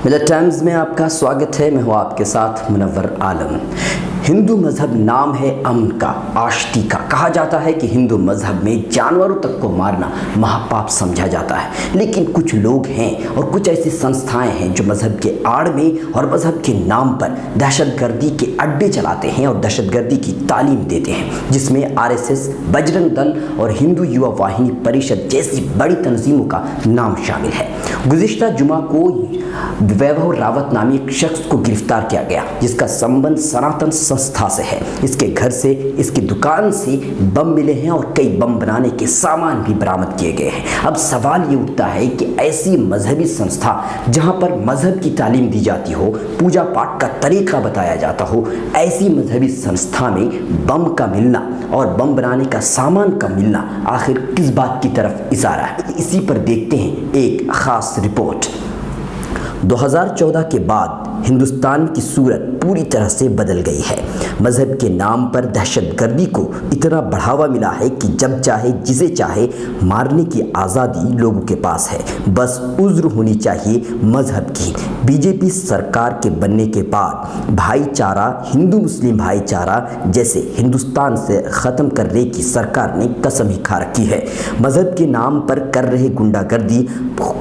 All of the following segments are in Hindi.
मिलत टाइम्स में आपका स्वागत है। मैं हूँ आपके साथ मुनव्वर आलम। हिंदू मजहब नाम है अमन का, आष्टी का। कहा जाता है कि हिंदू मजहब में जानवरों तक को मारना महापाप समझा जाता है, लेकिन कुछ लोग हैं और कुछ ऐसी संस्थाएं हैं जो मजहब के आड़ में और मजहब के नाम पर दहशतगर्दी के अड्डे चलाते हैं और दहशतगर्दी की तालीम देते हैं, जिसमें आरएसएस, बजरंग दल और हिंदू युवा वाहिनी परिषद जैसी बड़ी तंजीमों का नाम शामिल है। गुज़िश्ता जुमा को वैभव रावत नामी एक शख्स को गिरफ्तार किया गया, जिसका संबंध सनातन संस्था से है। इसके घर से, इसकी दुकान से बम मिले हैं और कई बम बनाने के सामान भी बरामद किए गए हैं। अब सवाल ये उठता है कि ऐसी मजहबी संस्था जहां पर मजहब की तालीम दी जाती हो, पूजा पाठ का तरीका बताया जाता हो, ऐसी मजहबी संस्था में बम का मिलना और बम बनाने का सामान का मिलना आखिर किस बात की तरफ इशारा है? इसी पर देखते हैं एक खास रिपोर्ट। 2014 के बाद हिंदुस्तान की सूरत पूरी तरह से बदल गई है। मजहब के नाम पर दहशतगर्दी को इतना बढ़ावा मिला है कि जब चाहे जिसे चाहे मारने की आज़ादी लोगों के पास है, बस उज़्र होनी चाहिए मजहब की। बीजेपी सरकार के बनने के बाद भाईचारा, हिंदू मुस्लिम भाईचारा जैसे हिंदुस्तान से ख़त्म करने की सरकार ने कसम ही खा रखी है। मजहब के नाम पर कर रहे गुंडागर्दी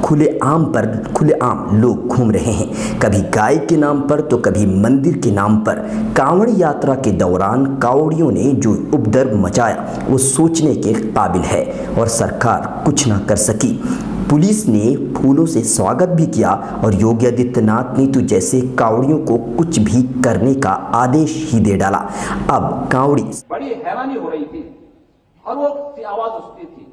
खुलेआम लोग घूम रहे हैं, कभी गाय के नाम पर तो कभी मंदिर के नाम पर। कांवड़ यात्रा के दौरान कांवड़ियों ने जो उपद्रव मचाया वो सोचने के काबिल है और सरकार कुछ ना कर सकी। पुलिस ने फूलों से स्वागत भी किया और योगी आदित्यनाथ ने तो जैसे कांवड़ियों को कुछ भी करने का आदेश ही दे डाला। अब कांवड़ी बड़ी हैरानी हो रही थी और वो आवाज उठती थी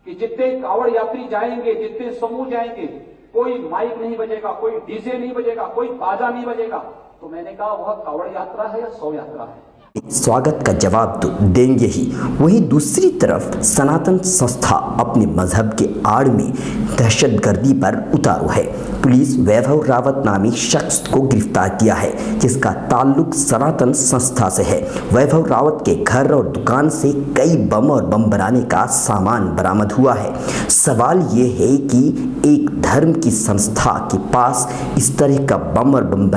कि जितने कांवड़ यात्री जाएंगे, जितने समूह जाएंगे, कोई माइक नहीं बजेगा, कोई डीजे नहीं बजेगा, कोई बाजा नहीं बजेगा। तो मैंने कहा वह कांवड़ यात्रा है या शव यात्रा है? स्वागत का जवाब तो देंगे ही। वहीं दूसरी तरफ सनातन संस्था अपने मजहब के आड़ में दहशतगर्दी पर उतारू है। पुलिस वैभव रावत नामी शख्स को गिरफ्तार किया है, जिसका ताल्लुक सनातन संस्था से है। वैभव रावत के घर और दुकान से कई बम और बम बनाने का सामान बरामद हुआ है। सवाल ये है कि एक धर्म की संस्था के पास इस तरह का बम और बम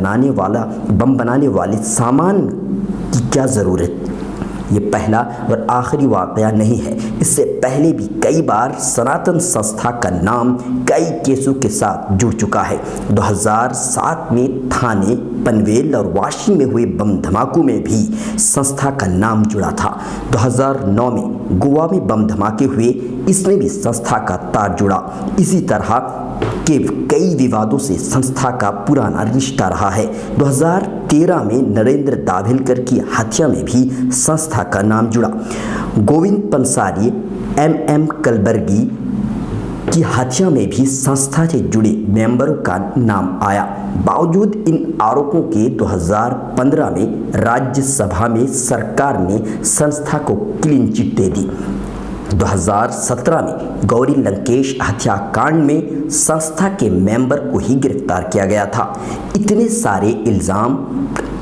बनाने वाले सामान की क्या ज़रूरत? ये पहला और आखिरी वाक़या नहीं है। इससे पहले भी कई बार सनातन संस्था का नाम कई केसों के साथ जुड़ चुका है। 2007 में थाने, पनवेल और वाशी में हुए बम धमाकों में भी संस्था का नाम जुड़ा था। 2009 में गोवा में बम धमाके हुए, इसमें भी संस्था का तार जुड़ा। इसी तरह के कई विवादों से संस्था का पुराना रिश्ता रहा है। 2013 में नरेंद्र दाभेलकर की हत्या में भी संस्था का नाम जुड़ा। गोविंद पंसारी, MM कलबर्गी की हत्या में भी संस्था से जुड़े मेंबरों का नाम आया। बावजूद इन आरोपों के 2015 में राज्यसभा में सरकार ने संस्था को क्लीन चिट दे दी। 2017 में गौरी लंकेश हत्याकांड में संस्था के मेंबर को ही गिरफ्तार किया गया था। इतने सारे इल्ज़ाम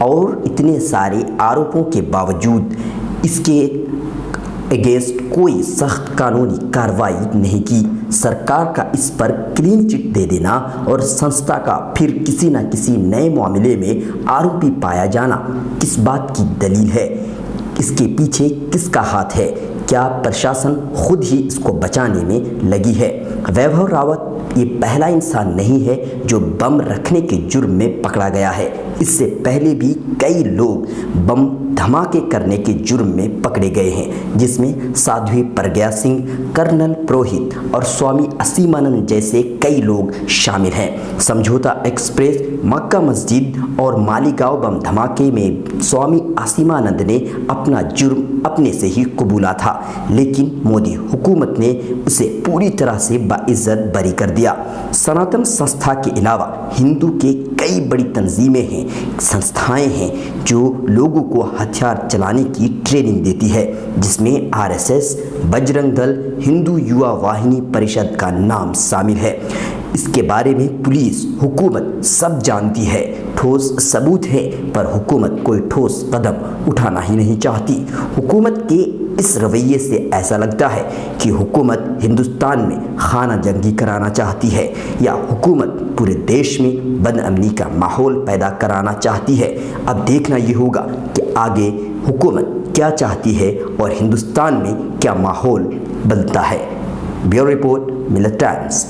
और इतने सारे आरोपों के बावजूद इसके अगेंस्ट कोई सख्त कानूनी कार्रवाई नहीं की। सरकार का इस पर क्लीन चिट दे देना और संस्था का फिर किसी न किसी नए मामले में आरोपी पाया जाना किस बात की दलील है? इसके पीछे किसका हाथ है? क्या प्रशासन खुद ही इसको बचाने में लगी है? वैभव रावत ये पहला इंसान नहीं है जो बम रखने के जुर्म में पकड़ा गया है। इससे पहले भी कई लोग बम धमाके करने के जुर्म में पकड़े गए हैं, जिसमें साध्वी प्रज्ञा सिंह, कर्नल पुरोहित और स्वामी असीमानंद जैसे कई लोग शामिल हैं। समझौता एक्सप्रेस, मक्का मस्जिद और मालीगांव बम धमाके में स्वामी असीमानंद ने अपना जुर्म अपने से ही कबूला था, लेकिन मोदी हुकूमत ने उसे पूरी तरह से बाइज्जत बरी कर दिया। सनातन संस्था के अलावा हिंदू के कई बड़ी तंजीमें हैं, संस्थाएं हैं जो लोगों को हथियार चलाने की ट्रेनिंग देती है, जिसमें आरएसएस, बजरंग दल, हिंदू युवा वाहिनी परिषद का नाम शामिल है। इसके बारे में पुलिस, हुकूमत सब जानती है। ठोस सबूत है, पर हुकूमत कोई ठोस कदम उठाना ही नहीं चाहती। हुकूमत के इस रवैये से ऐसा लगता है कि हुकूमत हिंदुस्तान में खाना जंगी कराना चाहती है या हुकूमत पूरे देश में बदअमनी का माहौल पैदा कराना चाहती है। अब देखना ये होगा कि आगे हुकूमत क्या चाहती है और हिंदुस्तान में क्या माहौल बनता है। ब्यूरो रिपोर्ट, मिल्लत टाइम्स।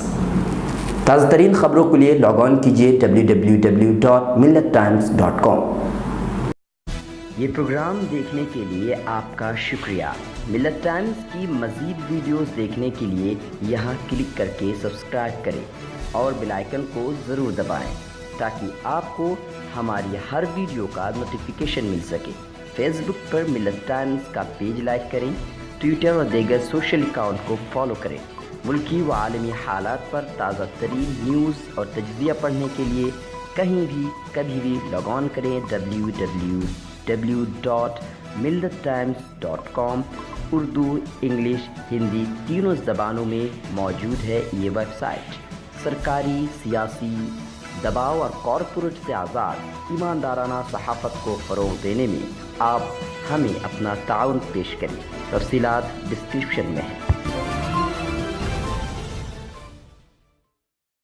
ताज़ा तरीन खबरों के लिए लॉग ऑन कीजिए www.millattimes.com। ये प्रोग्राम देखने के लिए आपका शुक्रिया। मिल्लत टाइम्स की मज़ीद वीडियोस देखने के लिए यहाँ क्लिक करके सब्सक्राइब करें और बेल आइकन को ज़रूर दबाएं ताकि आपको हमारी हर वीडियो का नोटिफिकेशन मिल सके। फेसबुक पर मिल्लत टाइम्स का पेज लाइक करें, ट्विटर और दीगर सोशल अकाउंट को फॉलो करें। मुल्की व आलमी हालात पर ताज़ा तरीन न्यूज़ और तज्ज़िया पढ़ने के लिए कहीं भी कभी भी लॉग ऑन करें www.millattimes.com। उर्दू, इंग्लिश, हिंदी तीनों ज़बानों में मौजूद है ये वेबसाइट। सरकारी, सियासी दबाव और कॉरपोरेट से आज़ाद ईमानदाराना सहाफ़त को फ़रोग़ देने में आप हमें अपना ताउन पेश करें। तफ़सीलात डिस्क्रिप्शन में है।